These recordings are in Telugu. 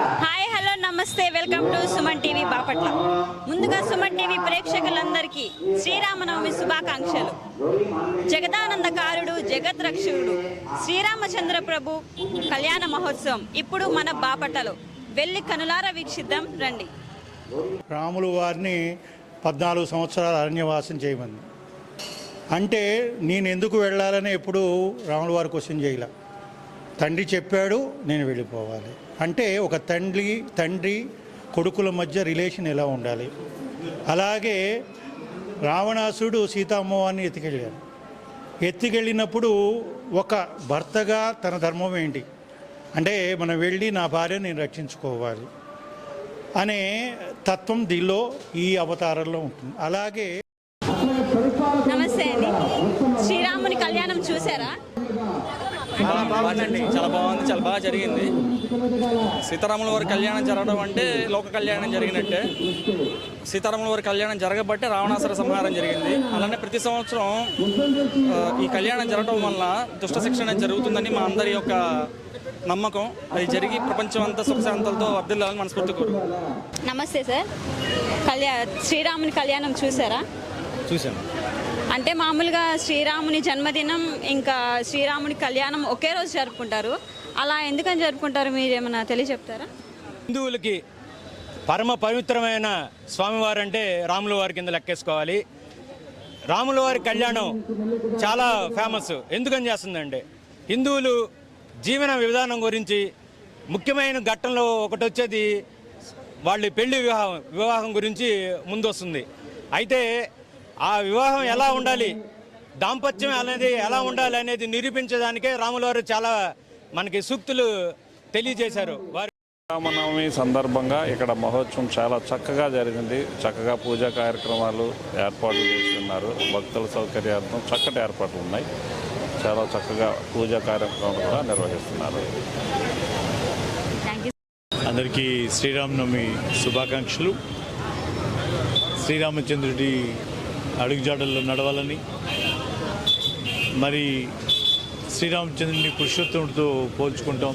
హాయ్ హలో నమస్తే welcome to Suman TV Bapatla. ముందుగా సుమన్ టీవీ ప్రేక్షకులందరికీ శ్రీరామనవమి శుభాకాంక్షలు. జగదానందకారుడు జగత్ రక్షకుడు శ్రీరామచంద్ర ప్రభు కళ్యాణ మహోత్సవం ఇప్పుడు మన బాపట్లలో వెళ్ళి కనులారా వీక్షిద్దాం రండి. రాములు వారిని 14 సంవత్సరాలు అరణ్యవాసం చేయమంది. అంటే నేను ఎందుకు వెళ్ళాలని ఎప్పుడు రాముల వారి క్వశ్చన్ చేయలే. తండ్రి చెప్పాడు, నేను వెళ్ళిపోవాలి. అంటే ఒక తండ్రి కొడుకుల మధ్య రిలేషన్ ఎలా ఉండాలి. అలాగే రావణాసుడు సీతామ్మవారిని ఎత్తికెళ్ళినప్పుడు ఒక భర్తగా తన ధర్మం ఏంటి అంటే మనం వెళ్ళి నా భార్యను నేను రక్షించుకోవాలి అనే తత్వం దీనిలో ఈ అవతారంలో ఉంటుంది. అలాగే నమస్తే అండి, శ్రీరాముని కళ్యాణం చూసారా? చాలా బాగుందండి, చాలా బాగుంది, చాలా బాగా జరిగింది. సీతారాముల వారి కళ్యాణం జరగడం అంటే లోక కళ్యాణం జరిగినట్టే. సీతారాముల వారి కళ్యాణం జరగబట్టే రావణాసుర సంహారం జరిగింది. అలానే ప్రతి సంవత్సరం ఈ కళ్యాణం జరగడం వల్ల దుష్ట శిక్షణ జరుగుతుందని మా అందరి యొక్క నమ్మకం. అది జరిగి ప్రపంచం అంతా సుఖశాంతులతో వర్ధిల్లాలని మనస్ఫూర్తి కోరు. నమస్తే సార్, శ్రీరాముని కళ్యాణం చూసారా? చూశాను. అంటే మామూలుగా శ్రీరాముని జన్మదినం ఇంకా శ్రీరాముని కళ్యాణం ఒకే రోజు జరుపుకుంటారు. అలా ఎందుకని జరుపుకుంటారు, మీరు ఏమైనా తెలియచెప్తారా? హిందువులకి పరమ పవిత్రమైన స్వామివారు అంటే రాముల వారి కింద లెక్కేసుకోవాలి. రాముల వారి కళ్యాణం చాలా ఫేమస్. ఎందుకని చేస్తుందంటే హిందువులు జీవన విధానం గురించి ముఖ్యమైన ఘట్టంలో ఒకటి వచ్చేది వాళ్ళ పెళ్లి వివాహం గురించి ముందు వస్తుంది. అయితే ఆ వివాహం ఎలా ఉండాలి, దాంపత్యం అనేది ఎలా ఉండాలి అనేది నిరూపించడానికే రాముల వారు చాలా మనకి సూక్తులు తెలియజేశారు. రామనవమి సందర్భంగా ఇక్కడ మహోత్సవం చాలా చక్కగా జరిగింది. చక్కగా పూజా కార్యక్రమాలు ఏర్పాట్లు చేస్తున్నారు. భక్తుల సౌకర్యార్థం చక్కటి ఏర్పాట్లు ఉన్నాయి. చాలా చక్కగా పూజా కార్యక్రమాలు కూడా నిర్వహిస్తున్నారు. అందరికీ శ్రీరామనవమి శుభాకాంక్షలు. శ్రీరామచంద్రుడి అడుగుజాడల్లో నడవాలని, మరి శ్రీరామచంద్రుడిని పురుషోత్తముడితో పోల్చుకుంటాం.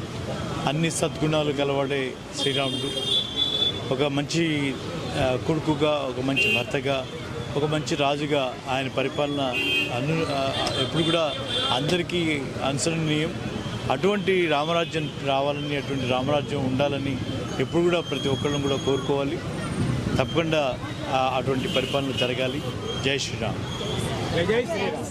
అన్ని సద్గుణాలు గలవాడే శ్రీరాముడు. ఒక మంచి కొడుకుగా, ఒక మంచి భర్తగా, ఒక మంచి రాజుగా ఆయన పరిపాలన ఎప్పుడు కూడా అందరికీ అనుసరణీయం. అటువంటి రామరాజ్యం రావాలని, అటువంటి రామరాజ్యం ఉండాలని ఎప్పుడు కూడా ప్రతి ఒక్కళ్ళం కూడా కోరుకోవాలి. తప్పకుండా అటువంటి పరిపాలన జరగాలి. జై శ్రీరామ్. జై శ్రీరామ్.